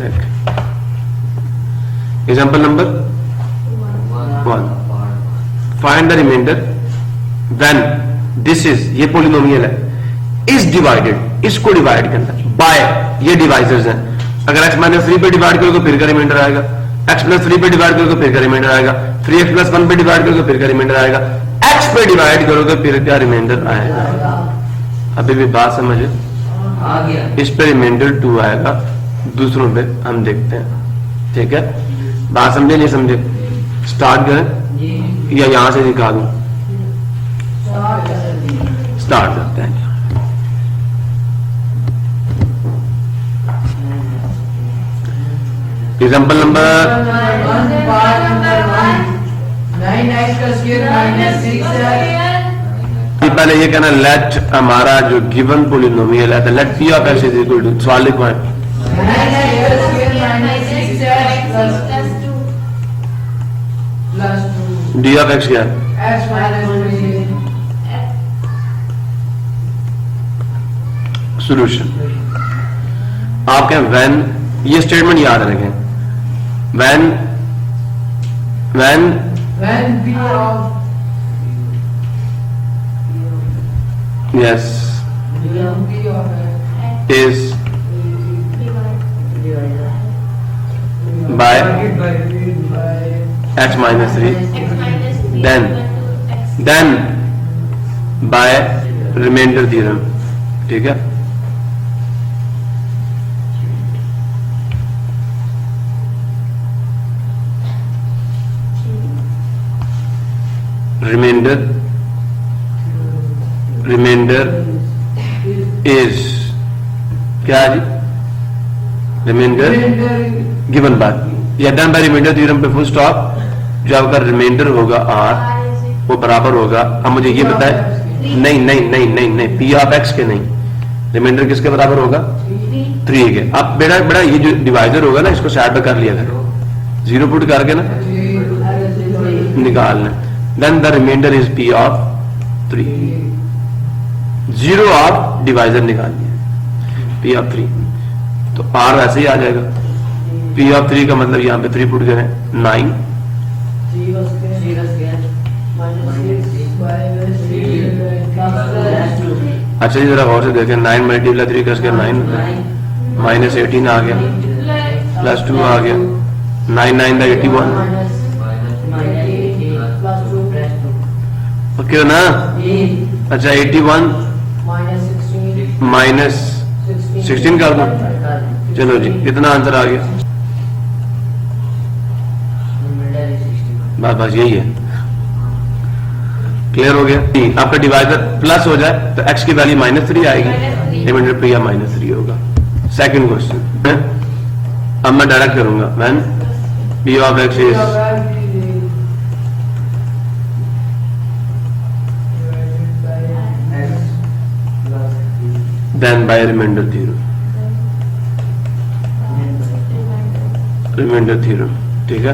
check. Example number 1. Find the remainder when this is, ये polynomial है, is divided, इसको divide करना by, ये डिवाइजर्स हैं. अगर x माइनस 3 पे डिवाइड करो तो फिर का रिमाइंडर आएगा, x प्लस 3 पे डिवाइड करो तो फिर का रिमाइंडर आएगा, 3x प्लस 1 पे डिवाइड करो तो फिर का रिमाइंडर आएगा, x पे डिवाइड करो तो फिर का रिमाइंडर आएगा. अभी भी बात समझे? इस पे रिमाइंडर 2 आएगा, दूसरों पे हम देखते हैं. ठीक है, बात समझे नहीं समझे? स्टार्ट करें या यहां से निकालूं? स्टार्ट करते हैं. एग्जाम्पल नंबर पहले ये कहना लेट हमारा जो गिवन पोलिनोमियल है, let P of X is equal to, सवाल लिखवाएं. डी ऑफ एक्स क्या है? सोल्यूशन. आप कहें व्हेन, ये स्टेटमेंट याद रखें, when p of yes is by x minus 3, then by remainder theorem. ठीक है, रिमाइंडर इज क्या है जी? रिमाइंडर गिवन बाय या डन बाय रिमाइंडर थ्योरम पे फुल स्टॉप. जो आपका रिमाइंडर होगा r वो बराबर होगा, अब मुझे ये बताए. नहीं नहीं नहीं नहीं नहीं, पी ऑफ एक्स के नहीं, रिमाइंडर किसके बराबर होगा? 3 के. अब बेटा ये जो डिवाइजर होगा ना, इसको साइड पे कर लिया करो, 0 पुट करके ना निकालना. Then the remainder is p of 3. 0 of divisor निकालनी है, p of 3. तो r ऐसे ही आ जाएगा. p of 3 का मतलब यहाँ पे 3 पुट करें, 9. अच्छा जी जरा गौर से देखें, 9 मल्टीप्लाई 3 करके 9 माइनस 18 आ गया, प्लस 2 आ गया, 9 9 का 81. ओके ना? अच्छा 81 माइनस 16 कर दो. चलो जी, कितना आंसर आ गया? बस यही है. क्लियर हो गया? आपका डिवाइजर प्लस हो जाए तो x की वैल्यू -3 आएगी, रिमाइंडर पे या -3 होगा. सेकंड क्वेश्चन अब मैं डायरेक्ट करूंगा. When p of x is then by remainder theorem. ठीक है,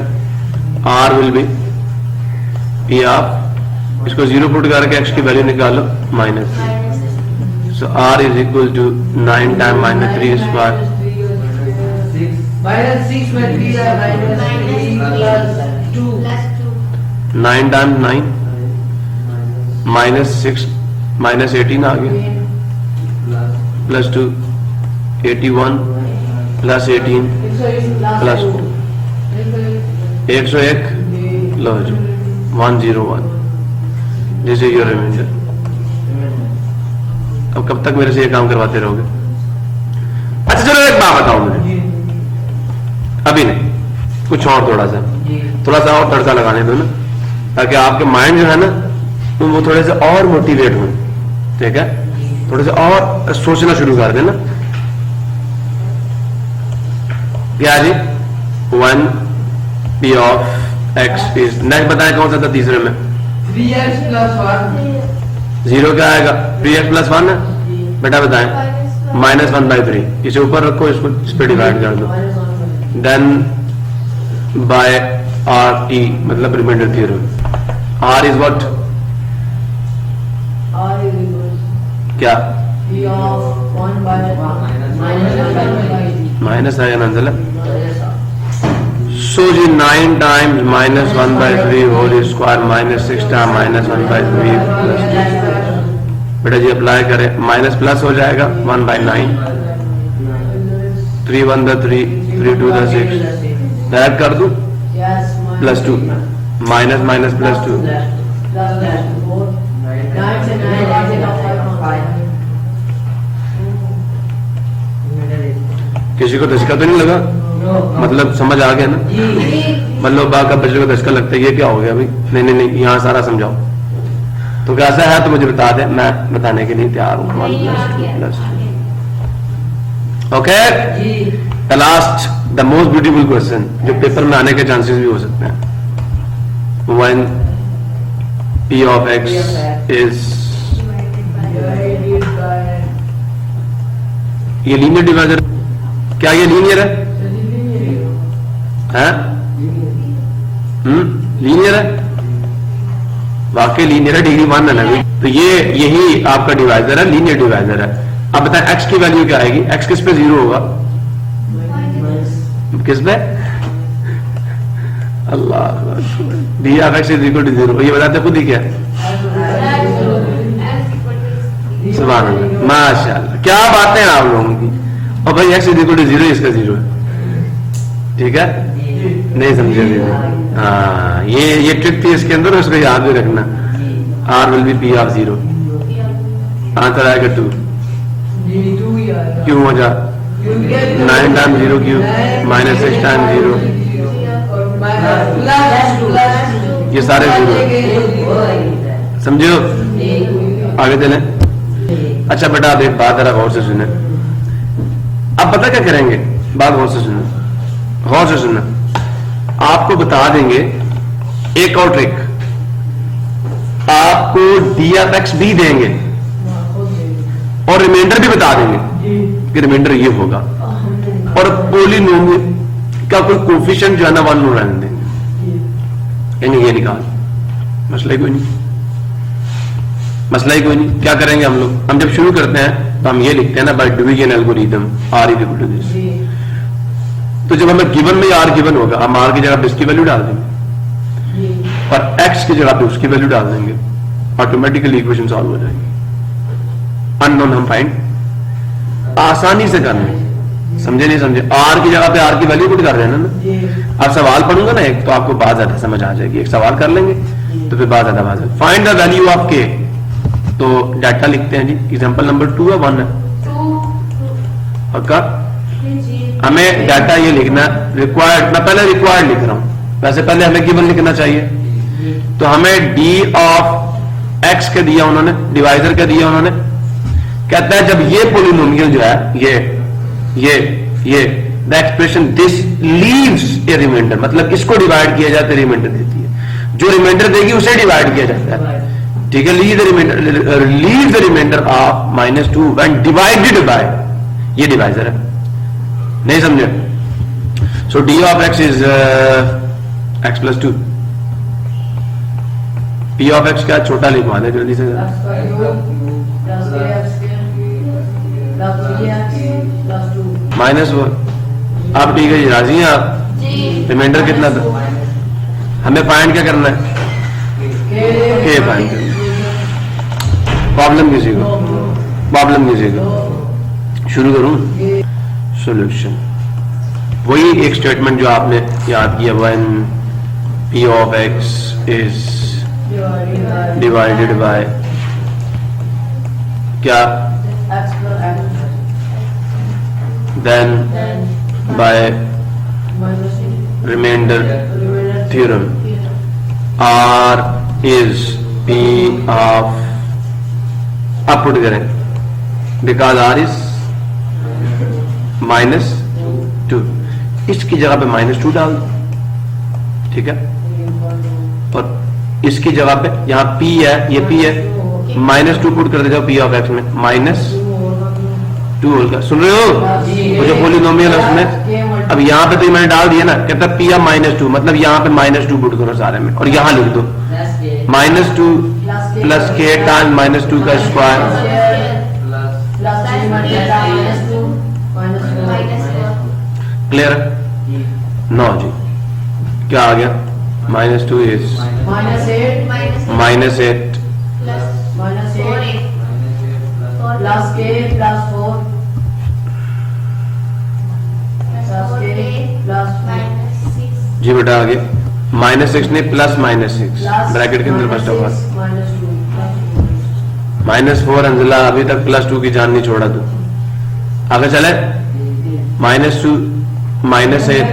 r will be p of, इसको 0 पुट करके x की वैल्यू निकालो, -3. so r is equal to 9 time -3 square. -6 में 3 9 टाइम 9 -6 -18 आ गया, प्लस 2 81 प्लस 18 प्लस 2 101. लो जी 101. This is your reminder. अब कब तक मेरे से ये काम करवाते रहोगे? अच्छा चलो एक बात बताओ मुझे, अभी नहीं, कुछ और थोड़ा सा और तड़का लगाने दो ना, ताकि आपके माइंड जो है ना तो वो थोड़े से और मोटिवेट हो. ठीक है, थोड़े से और सोचना शुरू कर देना. क्या जी? 1 p of x is, next बताएं कौन सा था तीसरे में? 3x plus 1. 0 क्या आएगा? 3x plus 1 है बेटा, बताएं. -1/3. इसे ऊपर रखो, इसको इस पे डिवाइड कर दो. देन बाय RT मतलब reminder theorem. R is what? क्या? माइनस आएगा ना अंदर। सो जी 9 times minus 1/3 whole square minus 6 time minus 1/3 plus 2। बेटा जी अप्लाई करें, माइनस प्लस हो जाएगा 1/9, 3 1 the 3, 3 2 the 6, ऐड कर दूं प्लस 2 माइनस माइनस प्लस 2। किसी को धचका तो नहीं लगा? मतलब समझ आ गया ना? मतलब बाग का बच्चे को धचका लगता है, ये क्या हो गया भाई? नहीं नहीं नहीं, यहाँ सारा समझाओ। तो कैसा है तो मुझे बता दे, मैं बताने के लिए तैयार हूँ। 1 + 2 okay. The last the most beautiful question जो पेपर में आने के चांसेस भी हो सकते हैं। When p of x is, ये लीनियर डिवाइजर, क्या ये लीनियर है? हैं? लीनियर है, वाकई लीनियर है, डिग्री 1 है ना। तो ये यही आपका डिवाइजर है, लीनियर डिवाइजर है। अब बताएं x की वैल्यू क्या आएगी? x किस पे 0 होगा? किस पे? अल्लाह, d of x is equal to 0। ये बताते खुद ही क्या? सुभान अल्लाह, माशाअल्लाह, क्या बातें हैं आप लोगों की। और भाई x इज इक्वल टू 0, इसका 0 है, ठीक है? नहीं समझे? हाँ, ये ट्रिक थी इसके अंदर, उसको याद भी रखना। r will be p of 0, answer आएगा 2। क्यों हो जा? 9 टाइम 0 क्यूब माइनस 6 टाइम 0, ये सारे 0 समझो। आगे चले। अच्छा बेटा आप एक बात जरा गौर से सुने। अब पता क्या करेंगे? बात गौर से सुने, गौर से सुनना। आपको बता देंगे एक और ट्रिक, आपको df(x) भी देंगे और रिमाइंडर भी बता देंगे कि रिमाइंडर ये होगा, और पोलिनोमियल का कोई कोफिशिएंट जो है ना 1 रहने देंगे, यानी ये निकाल। मसला ही कोई नहीं, मसला ही कोई नहीं। क्या करेंगे हम लोग? हम जब शुरू करते हैं तो हम ये लिखते हैं ना, by division algorithm r is equal to this. तो जब हमें गिवन में r गिवन होगा, हम r की जगह इसकी वैल्यू डाल देंगे और x की जगह पे उसकी वैल्यू डाल देंगे, ऑटोमेटिकली इक्वेशन सॉल्व हो जाएगी। अननोन हम फाइंड आसानी से करने, समझे नहीं समझे? r की जगह पे r की वैल्यू पुट कर रहे हैं ना। अब सवाल पढ़ूंगा ना एक, तो आपको बात ज्यादा समझ आ जाएगी। एक सवाल कर लेंगे तो फिर बात ज्यादा बात है। Find the value of k, तो डाटा लिखते हैं जी। एग्जांपल नंबर 2 है 1 है पक्का? हमें डाटा ये लिखना रिक्वायर्ड, मैं पहले रिक्वायर्ड लिख रहा हूं, वैसे पहले हमें गिवन लिखना चाहिए। तो हमें d ऑफ x के दिया उन्होंने, डिवाइजर के दिया उन्होंने। कहता है जब ये पोलिनोमियल जो है ये the expression this leaves a reminder, मतलब इसको डिवाइड किया जाता है, रिमाइंडर देती है। जो रिमाइंडर देगी उसे डिवाइड किया जाता है, ठीक है? Leave the reminder of -2 when divided by, ये डिवाइजर है, नहीं समझे? So d of x is x + 2। p of x क्या? छोटा लिखवा दे जल्दी से। -1। आप ठीक है जी, राजी हैं आप? रिमाइंडर कितना था? हमें फाइंड क्या करना है? k फाइंड करना। प्रॉब्लम किसी को? प्रॉब्लम किसी को? शुरू करूं? सॉल्यूशन वही एक स्टेटमेंट जो आपने याद किया, when p of x is divided by क्या? Then by remainder theorem, r is p of, अब पुट करें बिकॉज r इज -2, इसकी जगह पे -2 डाल दो, ठीक है? और इसकी जगह पे यहां p है, ये p है, -2 पुट कर दे जाओ p ऑफ x में, -2 होगा। सुन रहे हो? वो जो पोलिनोमियल है उसमें, अब यहां पे तो मैंने डाल दिया ना, कहता p ऑफ -2, मतलब यहां पे -2 पुट करो सारे में, और यहां लिख दो -2 प्लस k टाइम्स -2 का स्क्वायर क्लियर है? नो जी, क्या आ गया? -2 is -8 -8 -8 plus k plus 4 plus k plus 4 जी बेटा आ गया -6 नहीं +-6 ब्रैकेट के अंदर फर्स्ट ऑफ ऑल -4 अंजला अभी तक +2 की जान नहीं छोड़ा तू। आगे चले -2 -8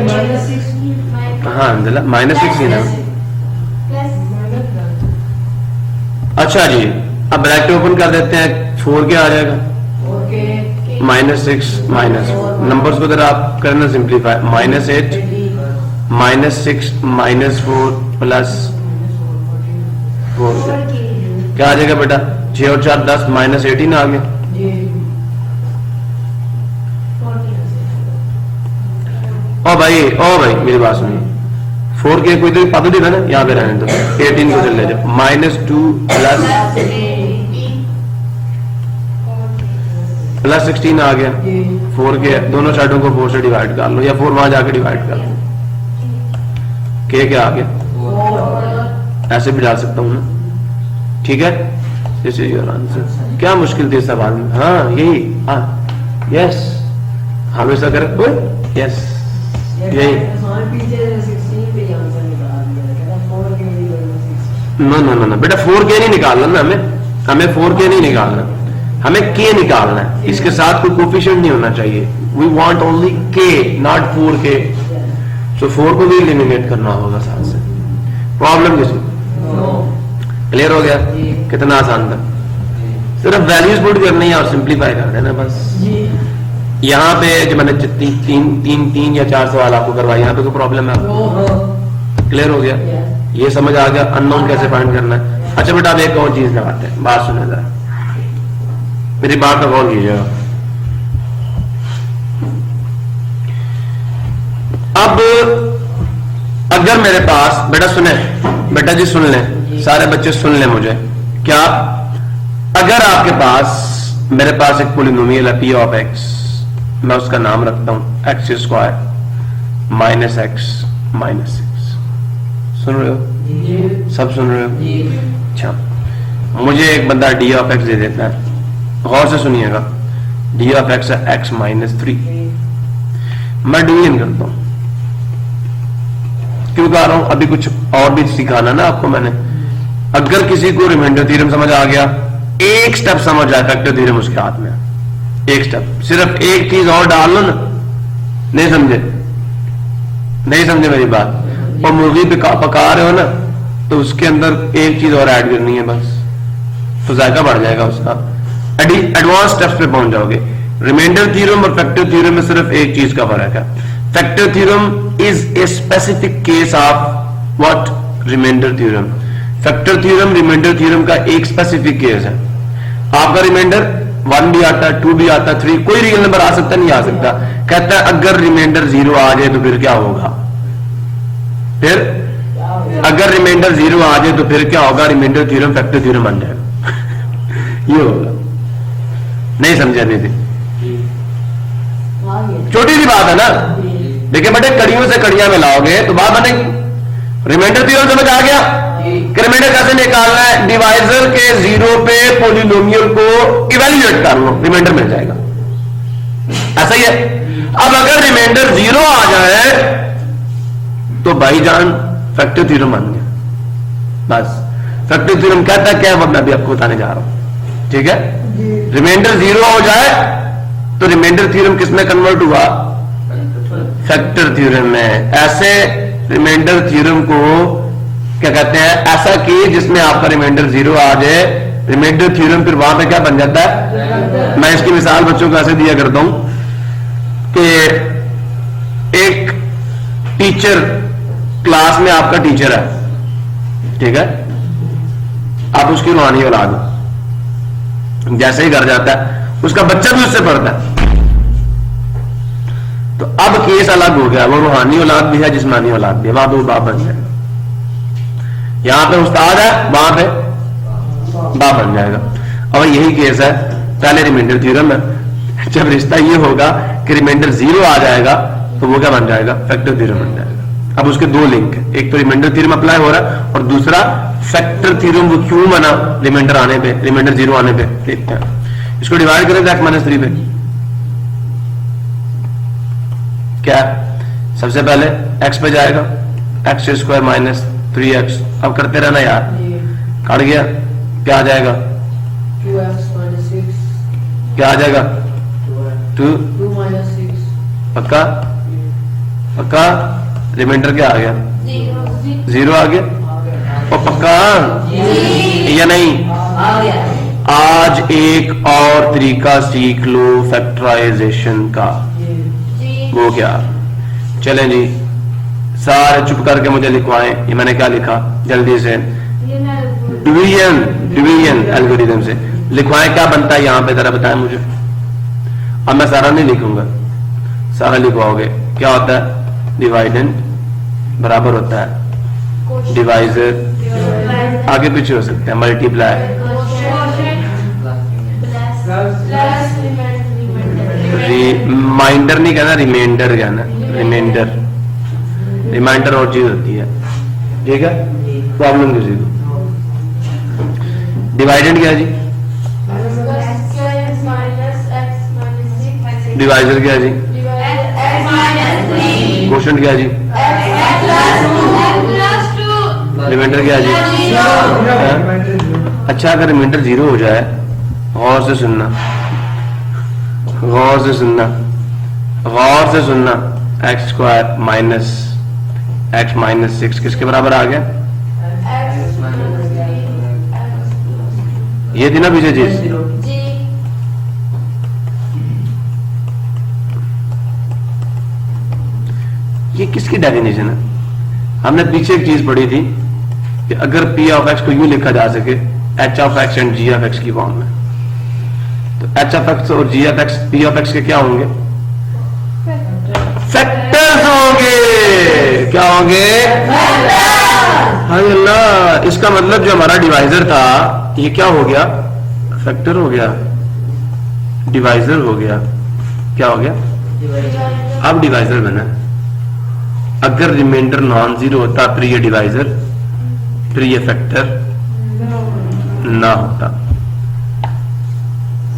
हाँ अंजला -6 ही ना। अच्छा जी अब ब्रैकेट ओपन कर देते हैं 4 क्या आ जाएगा -6 -4 नंबर्स को जरा आप करना सिंप्लीफाई -8 -6 -4 +4 क्या आ जाएगा बेटा 6 और 4 10 -18 आ गया। ओ भाई मेरी बात सुनिए 4 के कोई तो पता दिखा ना यहाँ पे रहने दो 18 को चल ले जाओ -2 +16 आ गया 4 के दोनों साइडों को 4 से डिवाइड कर लो या 4 वहां जाके डिवाइड कर लो के क्या आ गया ऐसे भी डाल सकता हूं ना ठीक है। This is your answer. क्या मुश्किल थी सवाल में? हाँ यही हाँ यस हमेशा करेक्ट यस यही नो बेटा 4K नहीं निकालना ना हमें 4K नहीं निकालना हमें K निकालना है। इसके साथ कोई कोफिशिएंट नहीं होना चाहिए। We want only K not 4K। तो 4 को भी एलिमिनेट करना होगा साथ से। प्रॉब्लम किसी क्लियर हो गया? कितना आसान था। सिर्फ वैल्यूज पुट करनी है और सिंप्लीफाई कर देना बस। यहाँ पे जो मैंने तीन या 4 सवाल आपको करवाए यहाँ पे कोई प्रॉब्लम है आपको? क्लियर हो गया? ये समझ आ गया अननोन कैसे फाइंड करना है। अच्छा बेटा अब एक और चीज लगाते हैं बात सुने जरा मेरी बात का गौर कीजिएगा। अब अगर मेरे पास बेटा जी सुन लें सारे बच्चे सुन लें मुझे क्या अगर आपके पास मेरे पास एक पोलिनोमियल है p ऑफ x मैं उसका नाम रखता हूं x² -x -6 सुन रहे हो सब सुन रहे हो? अच्छा मुझे एक बंदा d ऑफ x दे देता है गौर से सुनिएगा d ऑफ x है x -3 मैं डिवीजन करता हूं क्यों कर रहा हूं अभी कुछ और भी सिखाना ना आपको मैंने। अगर किसी को रिमाइंडर थ्योरम समझ आ गया एक स्टेप समझ आया फैक्टर थ्योरम उसके हाथ में एक स्टेप सिर्फ एक चीज और डाल लो ना। नहीं समझे मेरी बात। और मुर्गी पका रहे हो ना तो उसके अंदर एक चीज और ऐड करनी है बस तो जायका बढ़ जाएगा उसका। एडवांस स्टेप्स पे पहुंच जाओगे। रिमाइंडर थ्योरम और फैक्टर थ्योरम में सिर्फ एक चीज का फर्क है। Factor theorem is a specific case of what reminder theorem. Factor theorem reminder theorem का एक स्पेसिफिक केस है। आपका रिमाइंडर 1 भी आता है 2 भी आता है 3 कोई रियल नंबर आ सकता नहीं आ सकता। कहता है अगर रिमाइंडर 0 आ जाए तो फिर क्या होगा। फिर अगर रिमाइंडर 0 आ जाए तो फिर क्या होगा। रिमाइंडर थ्योरम फैक्टर थ्योरम बन जाएगा। ये होगा। नहीं समझा नहीं थी छोटी सी बात है ना। देखिए बेटे कड़ियों से कड़ियां मिलाओगे तो बात बनेगी। रिमाइंडर थ्योरम समझ आ गया कि रिमाइंडर कैसे निकालना है। डिवाइजर के 0 पे पोलिनोमियल को इवेल्युएट कर लो रिमाइंडर मिल जाएगा। ऐसा ही है। अब अगर रिमाइंडर 0 आ जाए तो भाईजान फैक्टर थ्योरम बन गया बस। फैक्टर थ्योरम कहता क्या है मैं अभी आपको बताने जा रहा हूं ठीक है। रिमाइंडर 0 हो जाए तो रिमाइंडर थ्योरम किसमें कन्वर्ट हुआ फैक्टर थ्योरम में। ऐसे रिमाइंडर थ्योरम को क्या कहते हैं ऐसा कि जिसमें आपका रिमाइंडर 0 आ जाए रिमाइंडर थ्योरम फिर वहां पे क्या बन जाता है। मैं इसकी मिसाल बच्चों को ऐसे दिया करता हूं कि एक टीचर क्लास में आपका टीचर है ठीक है। आप उसकी रूहानी औलाद जैसे ही घर जाता है उसका बच्चा भी उससे पढ़ता है तो अब केस अलग हो गया। वो रूहानी औलाद भी है जिस्मानी औलाद भी है वहां पे वो बाप बन जाएगा। यहां पे उस्ताद है वहां पे बाप बन जाएगा। और यही केस है पहले रिमाइंडर थ्योरम है। जब रिश्ता ये होगा कि रिमाइंडर 0 आ जाएगा तो वो क्या बन जाएगा, फैक्टर थ्योरम बन जाएगा। अब उसके दो लिंक है, एक तो रिमाइंडर थ्योरम अप्लाई हो रहा है और दूसरा फैक्टर थ्योरम। वो क्यों बना, रिमाइंडर आने पे, रिमाइंडर 0 आने पे। देखते हैं, इसको डिवाइड करें x-3 पे। क्या, सबसे पहले x पे जाएगा, x² माइनस 3x। अब करते रहना यार, काट गया, क्या आ जाएगा, 2x minus 6, क्या आ जाएगा, 2 2 minus 6, पक्का, पक्का। रिमाइंडर क्या आ गया, 0 आ गया, और पक्का या नहीं। आ गया। आज एक और तरीका सीख लो फैक्टराइजेशन का। वो क्या, चलें जी, सारे चुप करके मुझे लिखवाएं। ये मैंने क्या लिखा, जल्दी से डिवीजन एल्गोरिथम से लिखवाएं। क्या बनता है यहां पे, जरा बताएं मुझे। अब मैं सारा नहीं लिखूंगा, सारा लिखवाओगे। क्या होता है, डिवाइडेंड बराबर होता है डिवाइजर, आगे पीछे हो सकते हैं, मल्टीप्लाई, रिमाइंडर नहीं कहना, रिमाइंडर कहना, रिमाइंडर। रिमाइंडर और चीज होती है, ठीक है, प्रॉब्लम किसी को। डिवाइडेंड क्या है जी, डिवाइजर क्या है जी, क्वोशंट क्या है जी, रिमाइंडर क्या है जी। हाँ? अच्छा, अगर रिमाइंडर 0 हो जाए, गौर से सुनना, गौर से सुनना, गौर से सुनना, x² माइनस x-6 किसके बराबर आ गया, ये थी ना पीछे चीज। ये किसकी डेफिनेशन है, हमने पीछे एक चीज पढ़ी थी कि अगर p(x) को यूं लिखा जा सके h(x) एंड g(x) की फॉर्म में, तो h(x) और g(x) p(x) के क्या होंगे, फैक्टर्स होंगे। क्या होंगे, हाय अल्लाह। इसका मतलब जो हमारा डिवाइजर था, ये क्या हो गया, फैक्टर हो गया, डिवाइजर हो गया। क्या हो गया, अब डिवाइजर बना। अगर रिमाइंडर नॉन जीरो होता फिर ये डिवाइजर, फिर ये फैक्टर ना होता।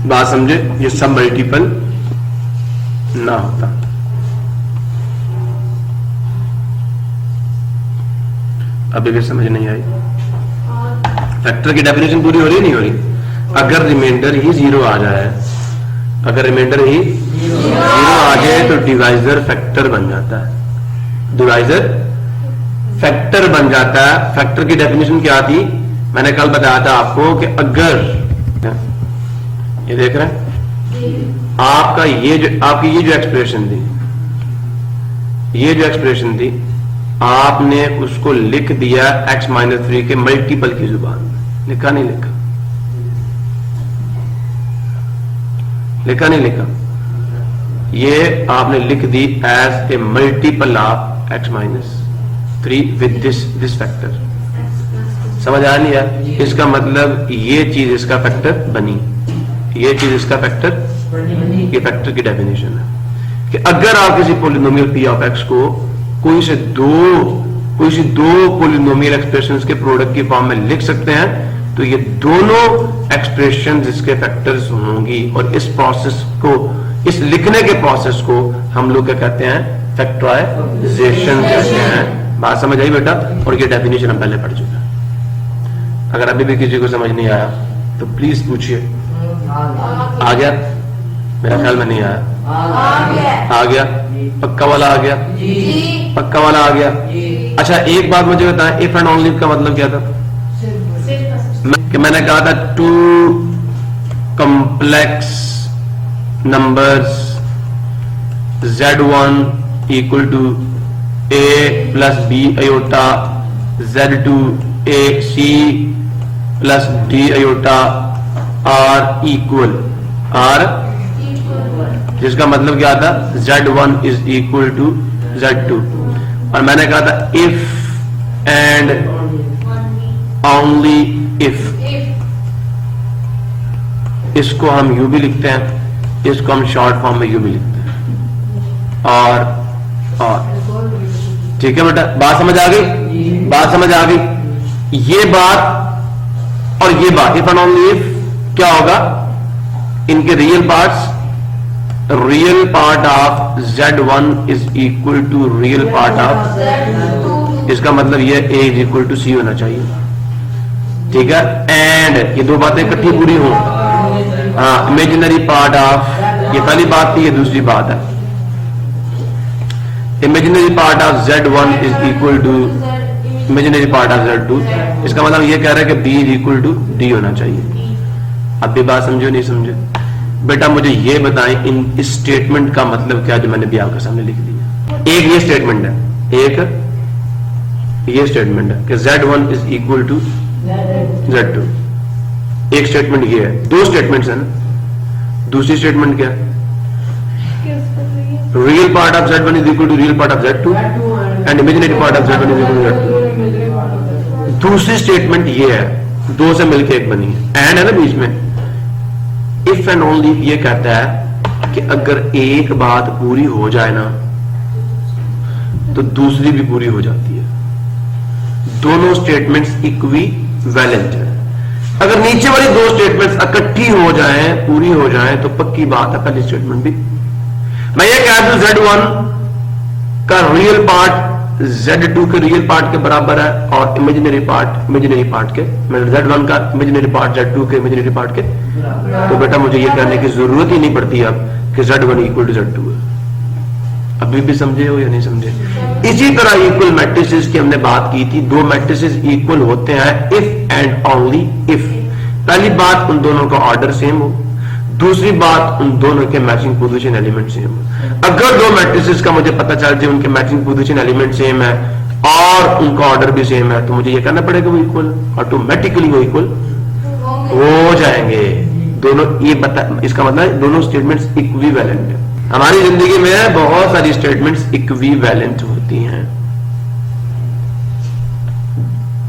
बात समझे, ये सब मल्टीपल ना होता। अभी भी समझ नहीं आई, फैक्टर की डेफिनेशन पूरी हो रही नहीं हो रही। अगर रिमाइंडर ही 0 आ जाए, अगर रिमाइंडर ही 0 आ जाए तो डिवाइजर फैक्टर बन जाता है, डिवाइजर फैक्टर बन जाता है। फैक्टर की डेफिनेशन क्या थी, मैंने कल बताया था आपको कि अगर ये देख रहे हैं आपका ये जो आपकी ये जो एक्सप्रेशन थी, ये जो एक्सप्रेशन थी, आपने उसको लिख दिया x-3 के मल्टीपल की जुबान में। लिखा नहीं लिखा, लिखा नहीं लिखा, ये आपने लिख दी as a multiple of x-3 with this factor. समझ आ नहीं है, इसका मतलब ये चीज इसका फैक्टर बनी, ये चीज इसका फैक्टर, ये फैक्टर की डेफिनेशन है कि अगर आप किसी पोलिनोमियल p(x) को कोई से दो पोलिनोमियल एक्सप्रेशंस के प्रोडक्ट की फॉर्म में लिख सकते हैं, तो ये दोनों एक्सप्रेशंस इसके फैक्टर्स होंगी। और इस प्रोसेस को, इस लिखने के प्रोसेस को हम लोग क्या कहते हैं, फैक्टराइजेशन कहते हैं। बात समझ आई बेटा, और ये डेफिनेशन हम पहले पढ़ चुके हैं। अगर अभी भी किसी को समझ नहीं आया तो प्लीज पूछिए। आ गया, मेरा ख्याल में नहीं आया, आ गया, पक्का वाला आ गया, पक्का वाला आ गया। अच्छा एक बात मुझे बताएं, इफ एंड ओनली का मतलब क्या था, कि मैंने कहा था 2 complex numbers z1 equal to a plus b iota, z2 ac plus d iota are equal are, जिसका मतलब क्या था, z1 is equal to z2। और मैंने कहा था इफ एंड ओनली इफ, इसको हम यू भी लिखते हैं, इसको हम शॉर्ट फॉर्म में यू भी लिखते हैं। और और ठीक है बेटा, बात समझ आ गई, बात समझ आ गई। ये बात और ये बात, इफ एंड ओनली इफ क्या होगा, इनके real parts, real part of Z1 is equal to real part of, इसका मतलब ये A is equal to C होना चाहिए, ठीक है। एंड ये दो बातें इकट्ठी पूरी हो, हाँ, इमेजिनरी पार्ट ऑफ, ये पहली बात थी, ये दूसरी बात है, imaginary part of Z1 is equal to imaginary part of Z2, इसका मतलब ये कह रहा है कि B is equal to D होना चाहिए। अब भी बात समझो नहीं समझे बेटा, मुझे ये बताएं इन इस स्टेटमेंट का मतलब क्या जो मैंने भी आपके सामने लिख दिया। एक ये स्टेटमेंट है, एक ये स्टेटमेंट है कि Z1 is equal to Z2, एक स्टेटमेंट ये है, दो स्टेटमेंट्स है ना। दूसरी स्टेटमेंट क्या है, real part of Z1 is equal to real part of Z2 and imaginary part of Z1 is equal to Z2। दूसरी स्टेटमेंट ये है, दो से मिलकर एक बनी है, एंड है ना बीच में। इफ एंड ओनली ये कहता है कि अगर एक बात पूरी हो जाए ना तो दूसरी भी पूरी हो जाती है, दोनों स्टेटमेंट्स इक्विवेलेंट है। अगर नीचे वाली दो स्टेटमेंट्स इकट्ठी हो जाएं, पूरी हो जाएं, तो पक्की बात है पहली स्टेटमेंट भी। मैं ये कह दूं Z1 का रियल पार्ट Z2 के रियल पार्ट के बराबर है और इमेजिनरी पार्ट के, Z1 का इमेजिनरी पार्ट Z2 के इमेजिनरी पार्ट के, तो बेटा मुझे ये कहने की जरूरत ही नहीं पड़ती अब कि Z1 इक्वल टू Z2 है। अभी भी समझे हो या नहीं समझे? इसी तरह इक्वल मैट्रिसेस की हमने बात की थी, दो मैट्रिसेस इक्वल होते हैं इफ एंड ओनली इफ। पहली बात, उन दोनों का ऑर्डर सेम हो, दूसरी बात, उन दोनों के मैचिंग पोजीशन एलिमेंट सेम हो। अगर दो मैट्रिसेस का मुझे पता चल जाए उनके मैचिंग पोजीशन एलिमेंट सेम है और उनका ऑर्डर भी सेम है, तो मुझे ये कहना पड़ेगा वो इक्वल, ऑटोमेटिकली वो इक्वल हो जाएंगे दोनों। ये बता, इसका मतलब दोनों स्टेटमेंट्स इक्विवेलेंट है। हमारी जिंदगी में बहुत सारी स्टेटमेंट्स इक्विवेलेंट होती हैं।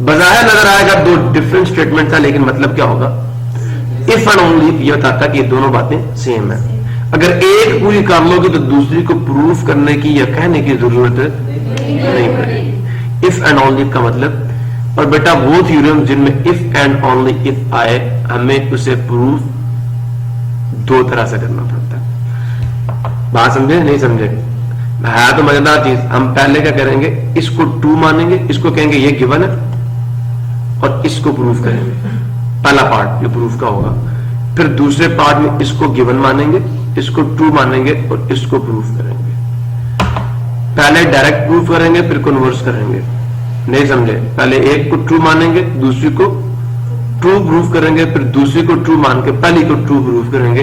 बजाय नजर आएगा दो डिफरेंट स्टेटमेंट्स है, लेकिन मतलब क्या होगा, इफ एंड ओनली इफ ये बताता कि ये दोनों बातें सेम है। अगर एक पूरी कर लोगे तो दूसरी को प्रूफ करने की या कहने की जरूरत नहीं पड़ेगी। इफ एंड ओनली का मतलब, और बेटा वो थ्योरम जिनमें इफ एंड ओनली इफ आए, हमें उसे प्रूफ दो तरह से करना पड़ता है। बात समझे नहीं समझे? है तो मजेदार चीज। हम पहले क्या करेंगे, इसको ट्रू मानेंगे, इसको कहेंगे ये गिवन है, और इसको प्रूफ करेंगे। पहला पार्ट जो प्रूफ का होगा, फिर दूसरे पार्ट में इसको गिवन मानेंगे, इसको ट्रू मानेंगे और इसको प्रूफ करेंगे। पहले डायरेक्ट प्रूफ करेंगे, फिर कन्वर्स करेंगे। नहीं समझे? पहले एक को ट्रू मानेंगे, दूसरी को ट्रू प्रूफ करेंगे, फिर दूसरी को ट्रू मान के पहली को ट्रू प्रूफ करेंगे।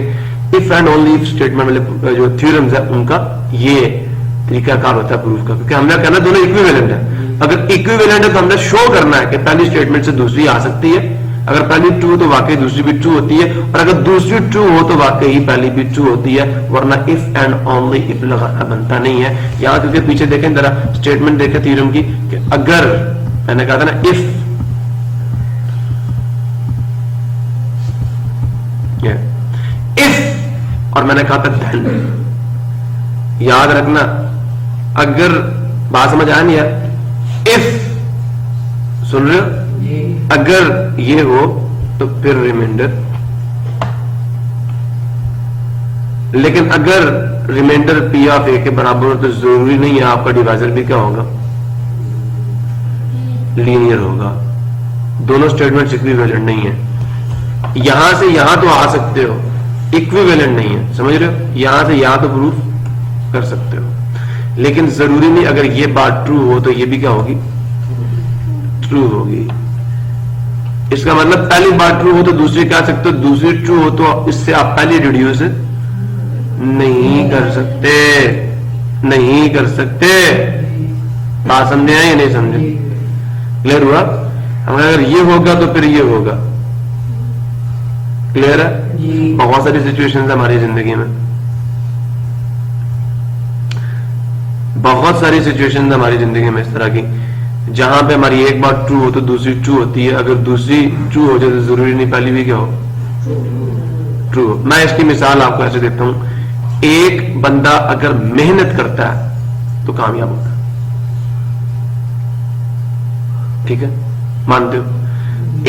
If and only if statement वाले जो थ्योरम्स है उनका ये तरीकाकार होता है प्रूफ का, क्योंकि हमने कहना दोनों इक्विवेलेंट है। अगर इक्विवेलेंट है तो हमने शो करना है कि पहली स्टेटमेंट से दूसरी आ सकती है। अगर पहली ट्रू तो वाकई दूसरी भी ट्रू होती है, और अगर दूसरी ट्रू हो तो वाकई पहली भी ट्रू होती है, वरना इफ एंड ओनली इफ लगाना बनता नहीं है। यहां क्योंकि पीछे देखें जरा स्टेटमेंट देखें थ्योरम की, कि अगर मैंने कहा था ना इफ और मैंने कहा था देन, याद रखना। अगर बात समझ आया नहीं यार, इफ सुन रहे हो, अगर ये हो तो फिर रिमाइंडर, लेकिन अगर रिमाइंडर पी ऑफ ए के बराबर हो तो जरूरी नहीं है आपका डिवाइजर भी क्या होगा, लीनियर होगा। दोनों स्टेटमेंट्स इक्विवेलेंट नहीं है। यहां से यहां तो आ सकते हो, इक्विवेलेंट नहीं है, समझ रहे हो? यहां से यहां तो प्रूफ कर सकते हो, लेकिन जरूरी नहीं अगर ये बात ट्रू हो तो ये भी क्या होगी, ट्रू होगी। इसका मतलब पहली बात ट्रू हो तो दूसरी कह सकते हो, दूसरी ट्रू हो तो इससे आप पहले रिड्यूस नहीं कर सकते, नहीं कर सकते। बात समझे या नहीं समझे? क्लियर हुआ? अगर ये होगा तो फिर ये होगा। क्लियर है? बहुत सारी सिचुएशंस है हमारी जिंदगी में, बहुत सारी सिचुएशंस हमारी जिंदगी में इस तरह की, जहां पे हमारी एक बात ट्रू हो तो दूसरी ट्रू होती है। अगर दूसरी ट्रू हो जाए तो जरूरी नहीं पहली भी क्या हो, ट्रू हो। मैं इसकी मिसाल आपको ऐसे देता हूं, एक बंदा अगर मेहनत करता है, तो कामयाब होगा। ठीक है, मानते हो?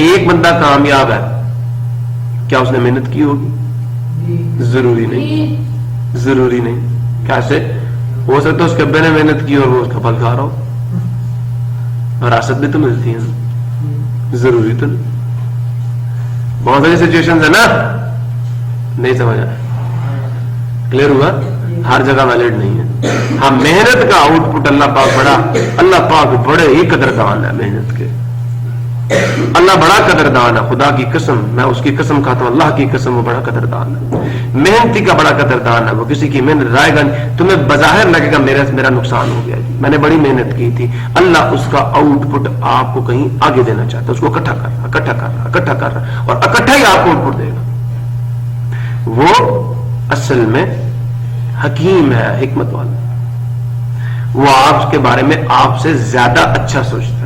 एक बंदा कामयाब है, क्या उसने मेहनत की होगी? जरूरी नहीं, जरूरी नहीं। कैसे हो सकता है उसके अब्बे ने मेहनत की और वो उसका फल खा रहा हो, विरासत भी तो मिलती है, जरूरी तो नहीं। बहुत सारी सिचुएशंस है ना, नहीं समझ आया? क्लियर हुआ? हर जगह वैलिड नहीं है। हाँ, मेहनत का आउटपुट अल्लाह पाक बड़े ही कदरदान है मेहनत के। अल्लाह बड़ा कदरदान है, खुदा की कसम, मैं उसकी कसम खाता हूं, अल्लाह की कसम, वो बड़ा कदरदान है। मेहनती का बड़ा कदरदान है, वो किसी की मेहनत रायगा नहीं। तुम्हें बाहर लगेगा मेरा नुकसान हो गया जी, मैंने बड़ी मेहनत की थी। अल्लाह उसका आउटपुट आपको कहीं आगे देना चाहता है, उसको इकट्ठा कर रहा और इकट्ठा ही आपको आउटपुट देगा। वो असल में हकीम है, हिकमत वाला। वो आपके बारे में आपसे ज्यादा अच्छा सोचता है।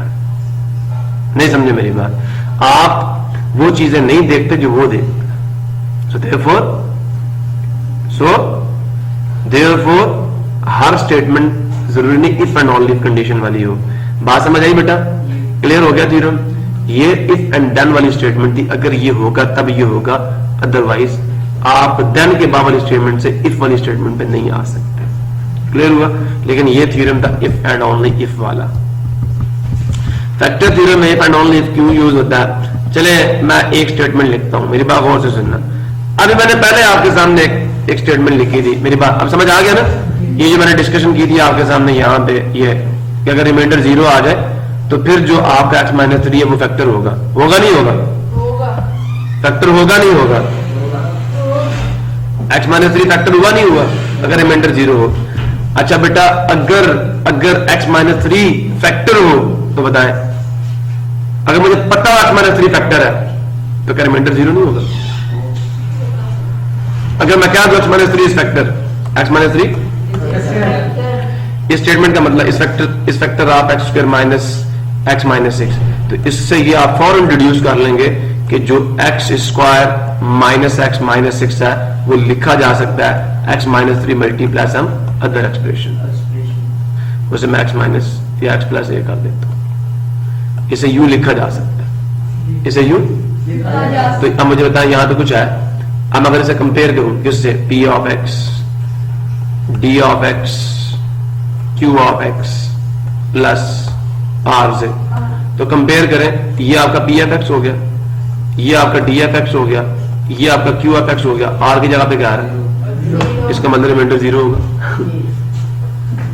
नहीं समझे मेरी बात? आप वो चीजें नहीं देखते जो वो देखता है। सो देयरफॉर हर स्टेटमेंट जरूरी नहीं इफ एंड ओनली कंडीशन वाली हो। बात समझ आई बेटा? क्लियर हो गया थ्योरम? ये इफ एंड देन वाली स्टेटमेंट थी, अगर ये होगा तब ये होगा, अदरवाइज आप देन के बाद वाली स्टेटमेंट से इफ वाली स्टेटमेंट पे नहीं आ सकते। क्लियर हुआ? लेकिन ये थ्योरम था इफ एंड ओनली इफ वाला। फैक्टर थ्योरम में इफ एंड ओनली इफ क्यों यूज होता है? चले मैं एक स्टेटमेंट लिखता हूं, मेरी बात गौर से सुनना। अभी मैंने पहले आपके सामने एक स्टेटमेंट लिखी थी, मेरी बात अब समझ आ गया ना? ये जो मैंने डिस्कशन की थी आपके सामने यहां पे, ये कि अगर रिमाइंडर 0 आ जाए तो फिर जो आपका x-3 है वो फैक्टर होगा नहीं होगा? फैक्टर होगा नहीं होगा? x-3 फैक्टर हुआ नहीं हुआ अगर रिमाइंडर 0 हो? अच्छा बेटा, अगर x-3 फैक्टर हो तो बताएं, अगर मुझे पता x-3 फैक्टर है तो क्या रिमाइंडर 0 नहीं होगा? अगर मैं क्या दूं x-3 इस फैक्टर, x-3 इस स्टेटमेंट का मतलब इस factor of x² minus x-6, तो इससे ये आप फौरन डिड्यूस कर लेंगे कि जो x² माइनस x-6 है वो लिखा जा सकता है x-3 multiply some other expression. उसे मैं x माइनस या x प्लस ए कर देता हूं, इसे यू लिखा जा सकता है, इसे यू। तो अब मुझे बताएं, यहां तो कुछ है। अब अगर इसे कंपेयर करूं किससे? p of x, d of x, q of x plus r से, तो कंपेयर करें, ये आपका p ऑफ x हो गया, ये आपका d ऑफ x हो गया, ये आपका q ऑफ x हो गया, r की जगह पे क्या है? इसका मतलब रिमाइंडर 0 होगा।